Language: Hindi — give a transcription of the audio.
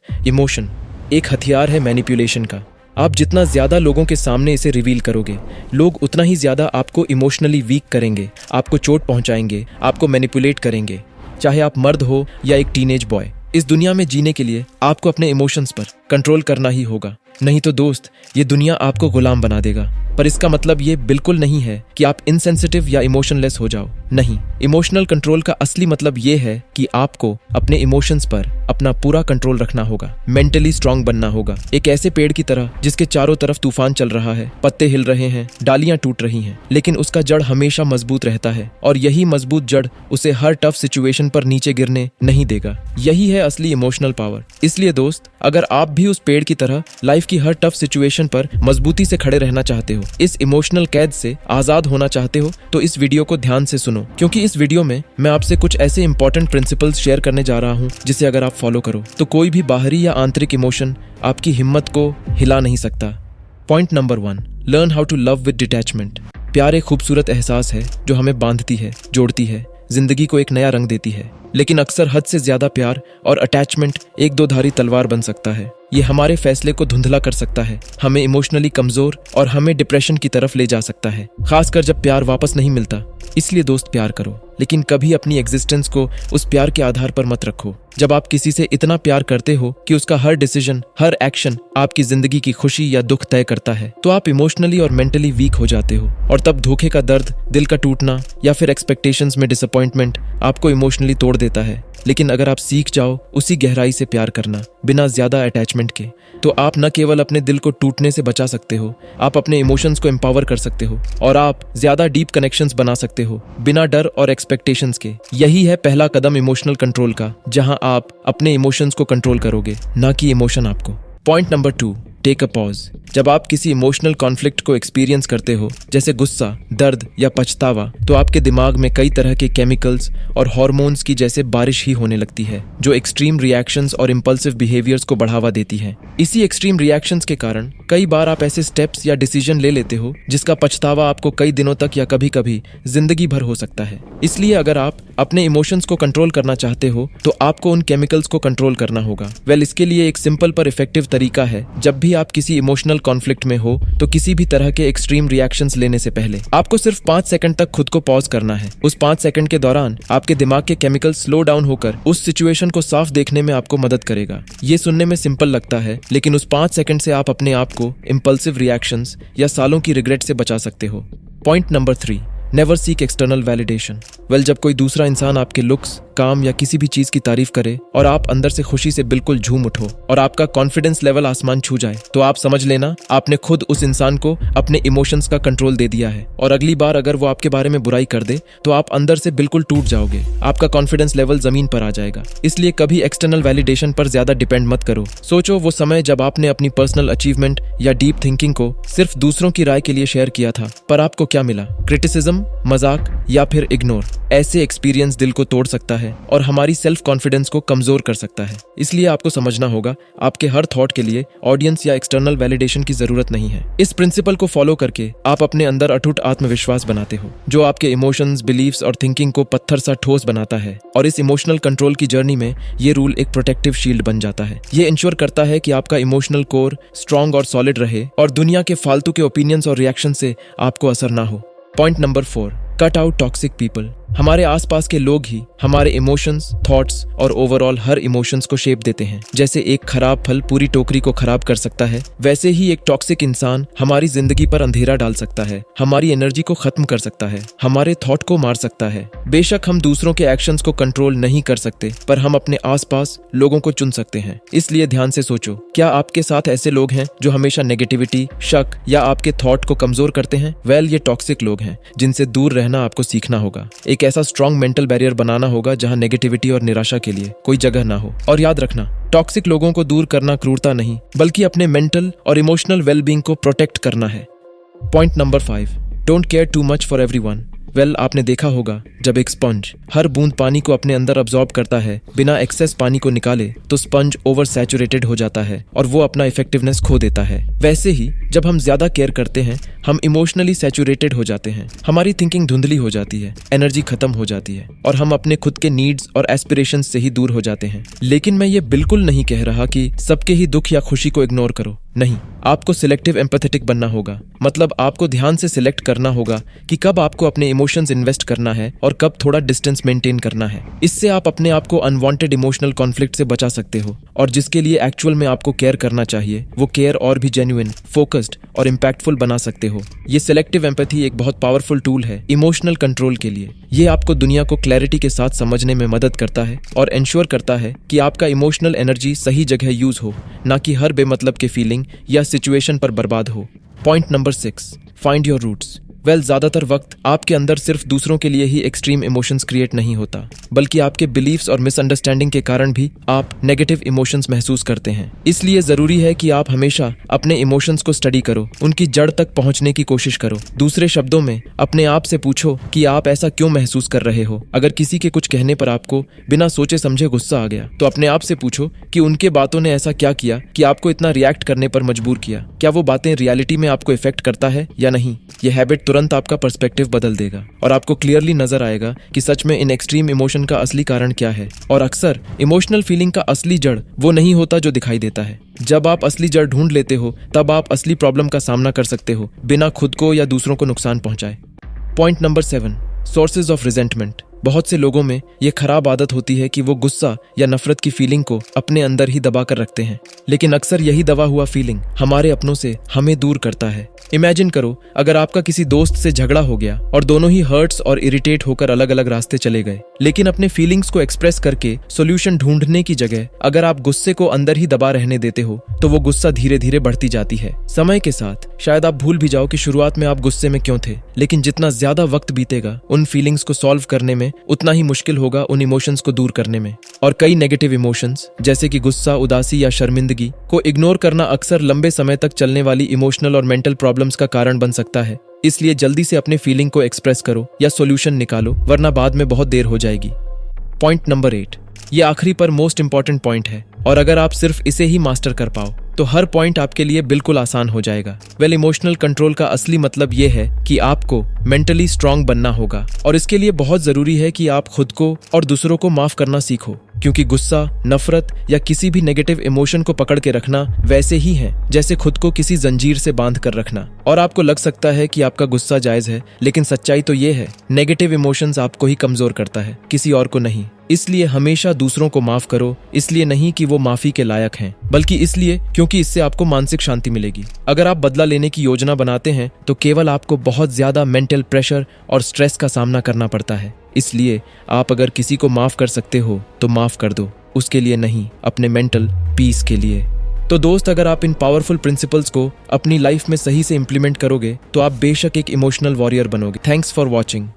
इमोशन एक हथियार है मैनिपुलेशन का। आप जितना ज्यादा लोगों के सामने इसे रिवील करोगे, लोग उतना ही ज्यादा आपको इमोशनली वीक करेंगे, आपको चोट पहुंचाएंगे, आपको मैनिपुलेट करेंगे। चाहे आप मर्द हो या एक टीनेज बॉय, इस दुनिया में जीने के लिए आपको अपने इमोशंस पर कंट्रोल करना ही होगा। नहीं तो दोस्त, ये दुनिया आपको गुलाम बना देगा। पर इसका मतलब ये बिल्कुल नहीं है कि आप इनसेंसिटिव या इमोशनलेस हो जाओ। नहीं, इमोशनल कंट्रोल का असली मतलब ये है कि आपको अपने इमोशंस पर अपना पूरा कंट्रोल रखना होगा, मेंटली स्ट्रांग बनना होगा। एक ऐसे पेड़ की तरह जिसके चारों तरफ तूफान चल रहा है, पत्ते हिल रहे हैं, डालियां टूट रही हैं, लेकिन उसका जड़ हमेशा मजबूत रहता है और यही मजबूत जड़ उसे हर टफ सिचुएशन पर नीचे गिरने नहीं देगा। यही है असली इमोशनल पावर। इसलिए दोस्त, अगर आप भी उस पेड़ की तरह लाइफ की हर टफ सिचुएशन पर मजबूती से खड़े रहना चाहते हो, इस इमोशनल कैद से आजाद होना चाहते हो, तो इस वीडियो को ध्यान से सुनो, क्योंकि इस वीडियो में मैं आपसे कुछ ऐसे इंपॉर्टेंट प्रिंसिपल्स शेयर करने जा रहा हूं जिसे अगर आप फॉलो करो तो कोई भी बाहरी या आंतरिक इमोशन आपकी हिम्मत को हिला नहीं सकता। Point number 1, learn how to love with detachment. प्यार एक खूबसूरत एहसास है जो हमें बांधती है, जोड़ती है, जिंदगी को एक नया रंग देती है। लेकिन अक्सर हद से ज्यादा प्यार और अटैचमेंट एक दो धारी तलवार बन सकता है। ये हमारे फैसले को धुंधला कर सकता है, हमें इमोशनली कमजोर और हमें डिप्रेशन की तरफ ले जा सकता है, खासकर जब प्यार वापस नहीं मिलता। इसलिए दोस्त, प्यार करो, लेकिन कभी अपनी एग्जिस्टेंस को उस प्यार के आधार पर मत रखो। जब आप किसी से इतना प्यार करते हो कि उसका हर डिसीजन, हर एक्शन आपकी जिंदगी की खुशी या दुख तय करता है, तो आप इमोशनली और मेंटली वीक हो जाते हो। और तब धोखे का दर्द, दिल का टूटना या फिर एक्सपेक्टेशंस में डिसअपॉइंटमेंट आपको इमोशनली तोड़ देता है। लेकिन अगर आप सीख जाओ उसी गहराई से प्यार करना, बिना ज्यादा अटैचमेंट के, तो आप न केवल अपने दिल को टूटने से बचा सकते हो, आप अपने इमोशंस को एम्पावर कर सकते हो और आप ज्यादा डीप कनेक्शंस बना सकते हो बिना डर और एक्सपेक्टेशंस के। यही है पहला कदम इमोशनल कंट्रोल का, जहां आप अपने इमोशंस को कंट्रोल करोगे, ना कि इमोशन आपको। Point number 2, take a pause. जब आप किसी इमोशनल कॉन्फ्लिक्ट को एक्सपीरियंस करते हो, जैसे गुस्सा, दर्द या पछतावा, तो आपके दिमाग में कई तरह के केमिकल्स और हार्मोन्स की जैसे बारिश ही होने लगती है, जो एक्सट्रीम रिएक्शंस और इंपल्सिव बिहेवियर्स को बढ़ावा देती है। इसी एक्सट्रीम रिएक्शंस के कारण कई बार आप ऐसे स्टेप्स या डिसीजन ले लेते हो जिसका पछतावा आपको कई दिनों तक या कभी कभी जिंदगी भर हो सकता है। इसलिए अगर आप अपने इमोशंस को कंट्रोल करना चाहते हो तो आपको उन केमिकल्स को कंट्रोल करना होगा। इसके लिए एक सिंपल पर इफेक्टिव तरीका है। जब भी आप किसी इमोशनल कॉन्फ्लिक्ट में हो तो किसी भी तरह के एक्सट्रीम रिएक्शंस लेने से पहले आपको सिर्फ 5 सेकंड तक खुद को पॉज करना है। उस 5 सेकंड के दौरान आपके दिमाग के केमिकल स्लो डाउन होकर उस सिचुएशन को साफ देखने में आपको मदद करेगा। ये सुनने में सिंपल लगता है, लेकिन उस 5 सेकंड से आप अपने आप को इंपल्सिव रिएक्शंस या सालों की रिग्रेट से बचा सकते हो। Point number 3, never seek external validation. जब कोई दूसरा इंसान आपके लुक्स, काम या किसी भी चीज की तारीफ करे और आप अंदर से खुशी से बिल्कुल झूम उठो और आपका कॉन्फिडेंस लेवल आसमान छू जाए, तो आप समझ लेना आपने खुद उस इंसान को अपने इमोशंस का कंट्रोल दे दिया है। और अगली बार अगर वो आपके बारे में बुराई कर दे तो आप अंदर से बिल्कुल टूट जाओगे, आपका कॉन्फिडेंस लेवल जमीन पर आ जाएगा। इसलिए कभी एक्सटर्नल वैलिडेशन पर ज्यादा डिपेंड मत करो। सोचो वो समय जब आपने अपनी पर्सनल अचीवमेंट या डीप थिंकिंग को सिर्फ दूसरों की राय के लिए शेयर किया था, पर आपको क्या मिला? क्रिटिसिज्म, मजाक या फिर इग्नोर। ऐसे एक्सपीरियंस दिल को तोड़ सकता है और हमारी सेल्फ कॉन्फिडेंस को कमजोर कर सकता है। इसलिए आपको समझना होगा, आपके हर थॉट के लिए ऑडियंस या एक्सटर्नल वैलिडेशन की जरूरत नहीं है। इस प्रिंसिपल को फॉलो करके आप अपने अंदर अटूट आत्मविश्वास बनाते हो, जो आपके इमोशंस, बिलीव्स और थिंकिंग को पत्थर सा ठोस बनाता है। और इस इमोशनल कंट्रोल की जर्नी में ये रूल एक प्रोटेक्टिव शील्ड बन जाता है। ये इंश्योर करता है कि आपका इमोशनल कोर स्ट्रांग और सॉलिड रहे और दुनिया के फालतू के ओपिनियंस और रिएक्शन से आपको असर ना हो। Point number 4, cut out toxic people. हमारे आसपास के लोग ही हमारे इमोशंस, थॉट्स और ओवरऑल हर इमोशंस को शेप देते हैं। जैसे एक खराब फल पूरी टोकरी को खराब कर सकता है, वैसे ही एक टॉक्सिक इंसान हमारी जिंदगी पर अंधेरा डाल सकता है, हमारी एनर्जी को खत्म कर सकता है, हमारे थॉट को मार सकता है। बेशक हम दूसरों के एक्शंस को कंट्रोल नहीं कर सकते, पर हम अपने आसपास लोगों को चुन सकते हैं। इसलिए ध्यान से सोचो, क्या आपके साथ ऐसे लोग हैं जो हमेशा नेगेटिविटी, शक या आपके थॉट को कमजोर करते हैं? ये टॉक्सिक लोग हैं जिनसे दूर रहना आपको सीखना होगा। एक ऐसा स्ट्रॉन्ग मेंटल बैरियर बनाना होगा जहां नेगेटिविटी और निराशा के लिए कोई जगह ना हो। और याद रखना, टॉक्सिक लोगों को दूर करना क्रूरता नहीं, बल्कि अपने मेंटल और इमोशनल वेलबींग को प्रोटेक्ट करना है। Point number 5, don't care too much for everyone. आपने देखा होगा, जब एक स्पंज हर बूंद पानी को अपने अंदर अब्सॉर्ब करता है बिना एक्सेस पानी को निकाले, तो स्पंज ओवर सैचुरेटेड हो जाता है और वो अपना इफेक्टिवनेस खो देता है। वैसे ही जब हम ज्यादा केयर करते हैं हम इमोशनली सैचुरेटेड हो जाते हैं, हमारी थिंकिंग धुंधली हो जाती है, एनर्जी खत्म हो जाती है और हम अपने खुद के नीड्स और एस्पिरेशंस से ही दूर हो जाते हैं। लेकिन मैं ये बिल्कुल नहीं कह रहा कि सबके ही दुख या खुशी को इग्नोर करो, नहीं। आपको सिलेक्टिव एम्पैथेटिक बनना होगा, मतलब आपको ध्यान से सिलेक्ट करना होगा कि कब आपको अपने इमोशंस इन्वेस्ट करना है और कब थोड़ा डिस्टेंस मेंटेन करना है। इससे आप अपने आप को अनवांटेड इमोशनल कॉन्फ्लिक्ट से बचा सकते हो और जिसके लिए एक्चुअल में आपको केयर करना चाहिए वो केयर और भी जेन्युइन, फोकस्ड और इम्पैक्टफुल बना सकते हो। ये सिलेक्टिव एम्पैथी एक बहुत पावरफुल टूल है इमोशनल कंट्रोल के लिए। ये आपको दुनिया को क्लैरिटी के साथ समझने में मदद करता है और एंश्योर करता है कि आपका इमोशनल एनर्जी सही जगह यूज हो, ना कि हर बेमतलब के फीलिंग या सिचुएशन पर बर्बाद हो। Point number 6, find your roots. ज्यादातर वक्त आपके अंदर सिर्फ दूसरों के लिए ही एक्सट्रीम इमोशंस क्रिएट नहीं होता, बल्कि आपके बिलीफ्स और मिसअंडरस्टैंडिंग के कारण भी आप नेगेटिव इमोशंस महसूस करते हैं। इसलिए जरूरी है कि आप हमेशा अपने इमोशंस को स्टडी करो, उनकी जड़ तक पहुंचने की कोशिश करो। दूसरे शब्दों में अपने आप से पूछो कि आप ऐसा क्यों महसूस कर रहे हो। अगर किसी के कुछ कहने पर आपको बिना सोचे समझे गुस्सा आ गया तो अपने आप से पूछो कि उनके बातों ने ऐसा क्या किया कि आपको इतना रिएक्ट करने पर मजबूर किया। क्या वो बातें रियलिटी में आपको इफेक्ट करता है या नहीं। यह हैबिट तुरंत आपका पर्सपेक्टिव बदल देगा और आपको क्लियरली नजर आएगा कि सच में इन एक्सट्रीम इमोशन का असली कारण क्या है। और अक्सर इमोशनल फीलिंग का असली जड़ वो नहीं होता जो दिखाई देता है। जब आप असली जड़ ढूंढ लेते हो तब आप असली प्रॉब्लम का सामना कर सकते हो बिना खुद को या दूसरों को नुकसान पहुंचाए। Point number 7, sources of resentment. बहुत से लोगों में ये खराब आदत होती है कि वो गुस्सा या नफरत की फीलिंग को अपने अंदर ही दबा कर रखते हैं, लेकिन अक्सर यही दबा हुआ फीलिंग हमारे अपनों से हमें दूर करता है। इमेजिन करो अगर आपका किसी दोस्त से झगड़ा हो गया और दोनों ही हर्ट्स और इरिटेट होकर अलग अलग रास्ते चले गए, लेकिन अपने फीलिंग्स को एक्सप्रेस करके सॉल्यूशन ढूंढने की जगह अगर आप गुस्से को अंदर ही दबा रहने देते हो तो वो गुस्सा धीरे धीरे बढ़ती जाती है। समय के साथ शायद आप भूल भी जाओ कि शुरुआत में आप गुस्से में क्यों थे, लेकिन जितना ज्यादा वक्त बीतेगा उन फीलिंग्स को सॉल्व करने में उतना ही मुश्किल होगा उन इमोशंस को दूर करने में। और कई नेगेटिव इमोशंस जैसे कि गुस्सा, उदासी या शर्मिंदगी को इग्नोर करना अक्सर लंबे समय तक चलने वाली इमोशनल और मेंटल प्रॉब्लम्स का कारण बन सकता है। इसलिए जल्दी से अपने फीलिंग को एक्सप्रेस करो या सॉल्यूशन निकालो, वरना बाद में बहुत देर हो जाएगी। पॉइंट नंबर 8, ये आखिरी पर मोस्ट इंपॉर्टेंट पॉइंट है और अगर आप सिर्फ इसे ही मास्टर कर पाओ तो हर पॉइंट आपके लिए बिल्कुल आसान हो जाएगा। इमोशनल कंट्रोल का असली मतलब ये है कि आपको मेंटली स्ट्रांग बनना होगा और इसके लिए बहुत जरूरी है कि आप खुद को और दूसरों को माफ करना सीखो, क्योंकि गुस्सा, नफरत या किसी भी नेगेटिव इमोशन को पकड़ के रखना वैसे ही है जैसे खुद को किसी जंजीर से बांध कर रखना। और आपको लग सकता है कि आपका गुस्सा जायज है, लेकिन सच्चाई तो ये है नेगेटिव इमोशंस आपको ही कमजोर करता है, किसी और को नहीं। इसलिए हमेशा दूसरों को माफ करो, इसलिए नहीं कि वो माफी के लायक हैं, बल्कि इसलिए क्योंकि इससे आपको मानसिक शांति मिलेगी। अगर आप बदला लेने की योजना बनाते हैं तो केवल आपको बहुत ज्यादा मेंटल प्रेशर और स्ट्रेस का सामना करना पड़ता है। इसलिए आप अगर किसी को माफ कर सकते हो तो माफ कर दो, उसके लिए नहीं, अपने मेंटल पीस के लिए। तो दोस्त, अगर आप इन पावरफुल प्रिंसिपल्स को अपनी लाइफ में सही से इंप्लीमेंट करोगे तो आप बेशक एक इमोशनल वॉरियर बनोगे। Thanks for watching.